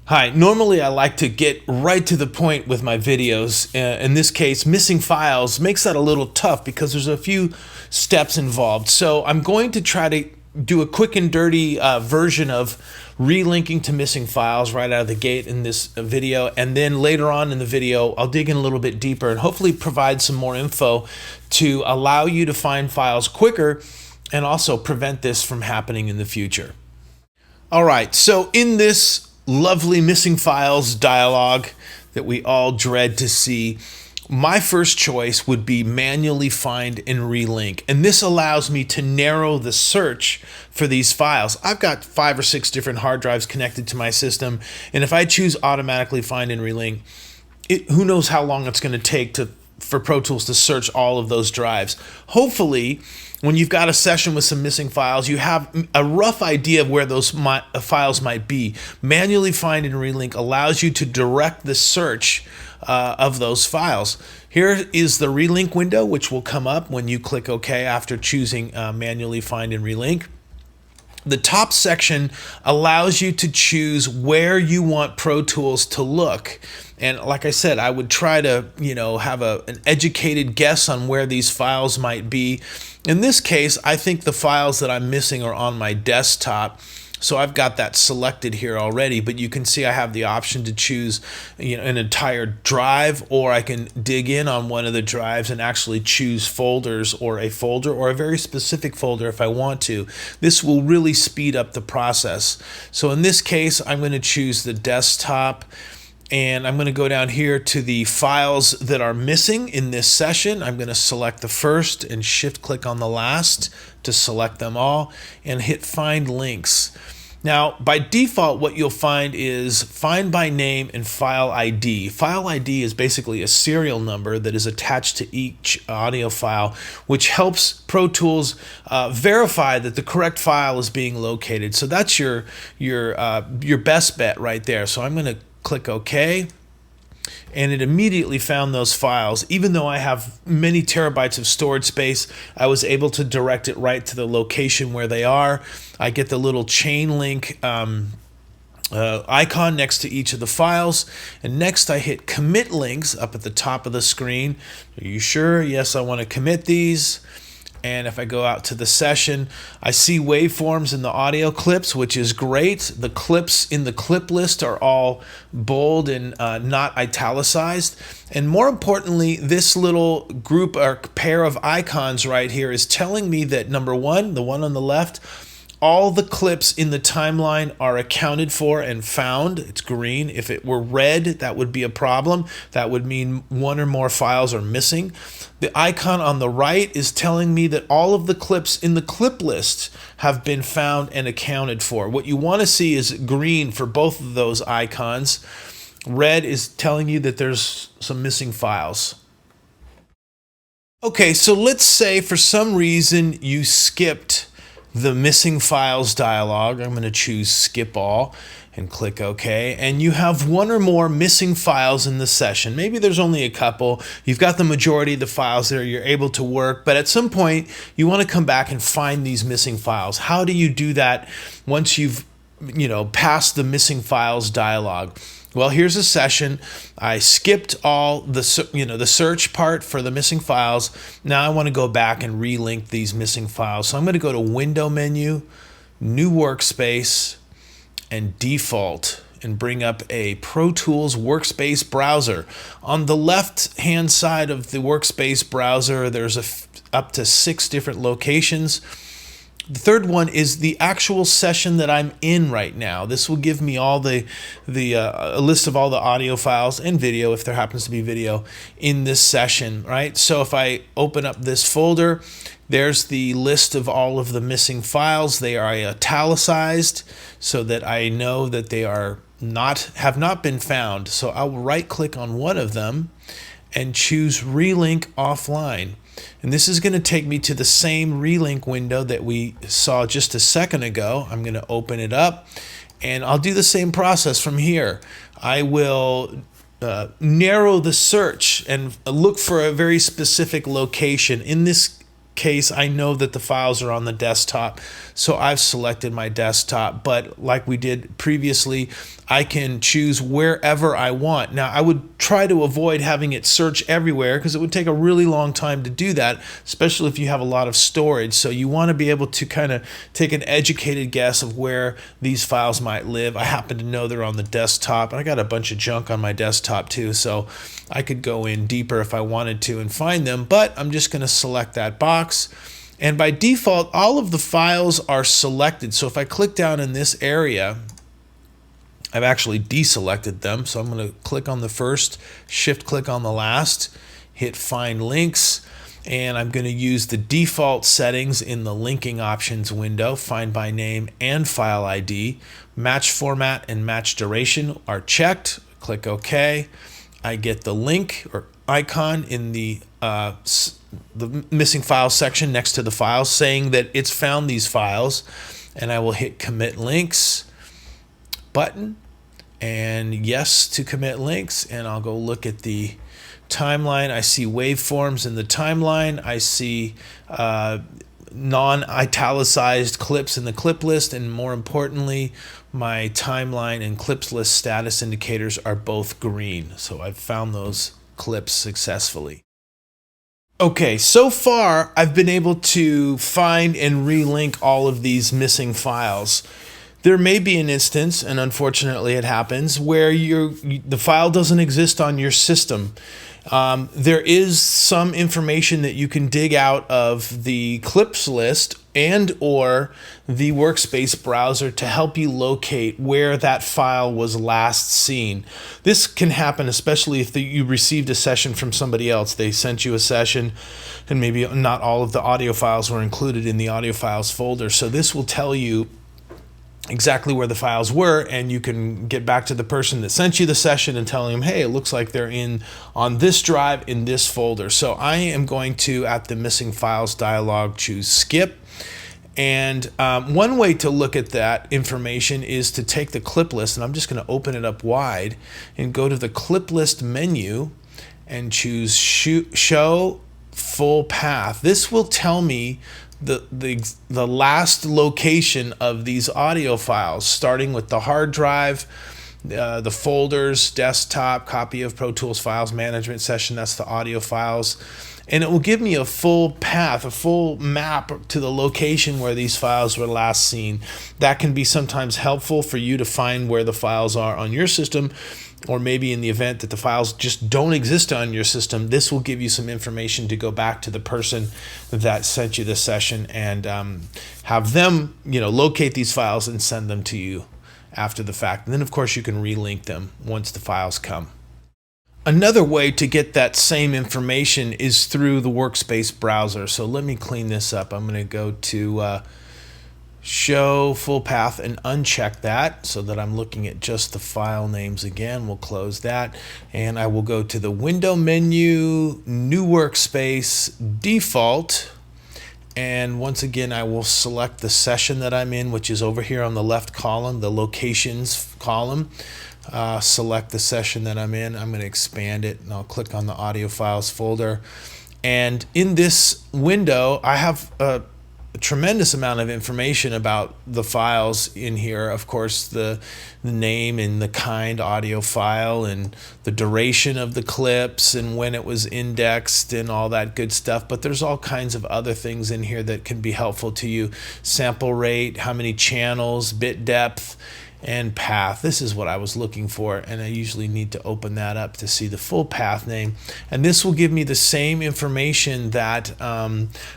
Hi, normally I like to get right to the point with my videos. In this case, missing files makes that a little tough because there's a few steps involved. So I'm going to try to do a quick and dirty version of relinking to missing files right out of the gate in this video. And then later on in the video, I'll dig in a little bit deeper and hopefully provide some more info to allow you to find files quicker and also prevent this from happening in the future. All right, so in this lovely missing files dialog that we all dread to see, my first choice would be manually find and relink. And this allows me to narrow the search for these files. I've got 5 or 6 different hard drives connected to my system, and if I choose automatically find and relink, who knows how long it's going to take for Pro Tools to search all of those drives. Hopefully, when you've got a session with some missing files, you have a rough idea of where those files might be. Manually find and relink allows you to direct the search of those files. Here is the relink window, which will come up when you click OK after choosing manually find and relink. The top section allows you to choose where you want Pro Tools to look. And like I said, I would try to, have an educated guess on where these files might be. In this case, I think the files that I'm missing are on my desktop. So I've got that selected here already, but you can see I have the option to choose an entire drive, or I can dig in on one of the drives and actually choose folders or a folder or a very specific folder if I want to. This will really speed up the process. So in this case, I'm going to choose the desktop. And I'm going to go down here to the files that are missing in this session. I'm going to select the first and shift click on the last to select them all and hit find links. Now, by default, what you'll find is find by name and file ID. File ID is basically a serial number that is attached to each audio file, which helps Pro Tools verify that the correct file is being located. So that's your best bet right there. So I'm going to click OK, and it immediately found those files. Even though I have many terabytes of storage space, I was able to direct it right to the location where they are. I get the little chain link icon next to each of the files, and next I hit commit links up at the top of the screen. Are you sure? Yes, I want to commit these. And if I go out to the session, I see waveforms in the audio clips, which is great. The clips in the clip list are all bold and not italicized. And more importantly, this little group or pair of icons right here is telling me that number one, the one on the left, all the clips in the timeline are accounted for and found. It's green. If it were red, that would be a problem. That would mean one or more files are missing. The icon on the right is telling me that all of the clips in the clip list have been found and accounted for. What you want to see is green for both of those icons. Red is telling you that there's some missing files. Okay, so let's say for some reason you skipped the missing files dialog. I'm going to choose skip all and click OK. And you have one or more missing files in the session. Maybe there's only a couple. You've got the majority of the files there. You're able to work. But at some point, you want to come back and find these missing files. How do you do that once you've passed the missing files dialog? Well, here's a session. I skipped all the search part for the missing files. Now I want to go back and relink these missing files. So I'm going to go to Window menu, New Workspace, and Default, and bring up a Pro Tools Workspace Browser. On the left-hand side of the Workspace Browser, there's up to 6 different locations. The third one is the actual session that I'm in right now. This will give me all a list of all the audio files and video, if there happens to be video, in this session, right? So if I open up this folder, there's the list of all of the missing files. They are italicized so that I know that they have not been found. So I'll right-click on one of them and choose Relink Offline. And this is going to take me to the same relink window that we saw just a second ago. I'm going to open it up, and I'll do the same process from here. I will narrow the search and look for a very specific location. In this case, I know that the files are on the desktop, so I've selected my desktop. But like we did previously, I can choose wherever I want. Now, I would try to avoid having it search everywhere because it would take a really long time to do that, especially if you have a lot of storage. So you want to be able to kind of take an educated guess of where these files might live. I happen to know they're on the desktop, and I got a bunch of junk on my desktop too, so I could go in deeper if I wanted to and find them, but I'm just going to select that box. And by default, all of the files are selected. So if I click down in this area, I've actually deselected them. So I'm going to click on the first, shift click on the last, hit find links, and I'm going to use the default settings in the linking options window. Find by name and file ID. Match format and match duration are checked. Click OK. I get the link or icon in the missing files section next to the files saying that it's found these files, and I will hit commit links button and yes to commit links, and I'll go look at the timeline. I see waveforms in the timeline. I see non-italicized clips in the clip list, and more importantly, my timeline and clips list status indicators are both green. So I've found those clips successfully. Okay, so far I've been able to find and relink all of these missing files. There may be an instance, and unfortunately it happens, where the file doesn't exist on your system. There is some information that you can dig out of the clips list and or the Workspace browser to help you locate where that file was last seen. This can happen especially if you received a session from somebody else. They sent you a session and maybe not all of the audio files were included in the audio files folder. So this will tell you exactly where the files were, and you can get back to the person that sent you the session and tell them, hey, it looks like they're on this drive in this folder. So I am going to, at the missing files dialog, choose skip. And one way to look at that information is to take the clip list, and I'm just going to open it up wide and go to the clip list menu and choose show full path. This will tell me the last location of these audio files, starting with the hard drive, the folders, desktop, copy of Pro Tools files, management session, that's the audio files. And it will give me a full path, a full map to the location where these files were last seen. That can be sometimes helpful for you to find where the files are on your system, or maybe in the event that the files just don't exist on your system, this will give you some information to go back to the person that sent you the session and have them, locate these files and send them to you after the fact. And then, of course, you can relink them once the files come. Another way to get that same information is through the Workspace browser. So let me clean this up. I'm going to go to show full path and uncheck that so that I'm looking at just the file names again. We'll close that, and I will go to the window menu, new workspace, default, and once again I will select the session that I'm in, which is over here on the left column, the locations column. Select the session that I'm in. I'm going to expand it, and I'll click on the audio files folder, and in this window I have a tremendous amount of information about the files in here. Of course, the name and the kind audio file, and the duration of the clips, and when it was indexed, and all that good stuff. But there's all kinds of other things in here that can be helpful to you. Sample rate, how many channels, bit depth, and path. This is what I was looking for, and I usually need to open that up to see the full path name. And this will give me the same information that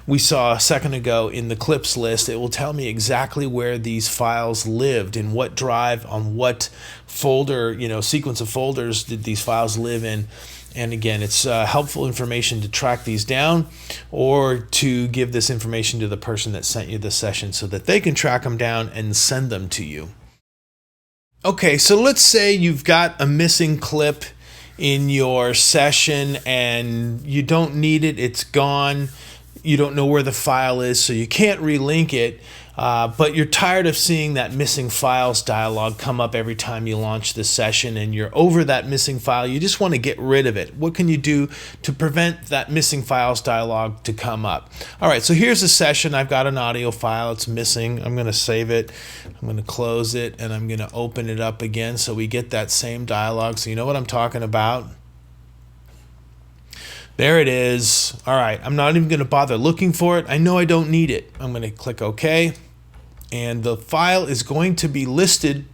we saw a second ago in the clips list. It will tell me exactly where these files lived, in what drive, on what folder, sequence of folders did these files live in. And again, it's helpful information to track these down, or to give this information to the person that sent you the session so that they can track them down and send them to you. Okay, so let's say you've got a missing clip in your session and you don't need it, it's gone, you don't know where the file is, so you can't relink it. but you're tired of seeing that missing files dialog come up every time you launch this session, and you're over that missing file. You just want to get rid of it. What can you do to prevent that missing files dialog to come up? All right, so here's a session. I've got an audio file. It's missing. I'm going to save it. I'm going to close it, and I'm going to open it up again so we get that same dialog. So you know what I'm talking about. There it is. All right, I'm not even going to bother looking for it. I know I don't need it. I'm going to click OK. And the file is going to be listed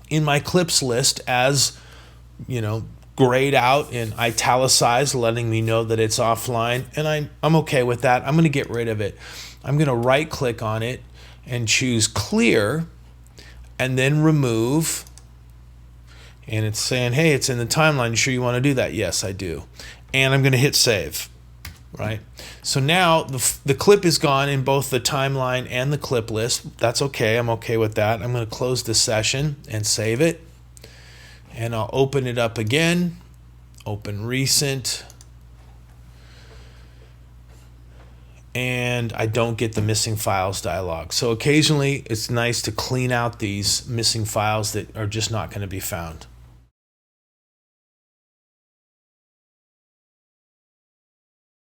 in my clips list as, grayed out and italicized, letting me know that it's offline. And I'm okay with that. I'm going to get rid of it. I'm going to right click on it and choose clear and then remove. And it's saying, hey, it's in the timeline. You sure you want to do that? Yes, I do. And I'm going to hit save. Right? So now the clip is gone in both the timeline and the clip list. That's okay. I'm okay with that. I'm going to close the session and save it. And I'll open it up again. Open recent. And I don't get the missing files dialog. So occasionally it's nice to clean out these missing files that are just not going to be found.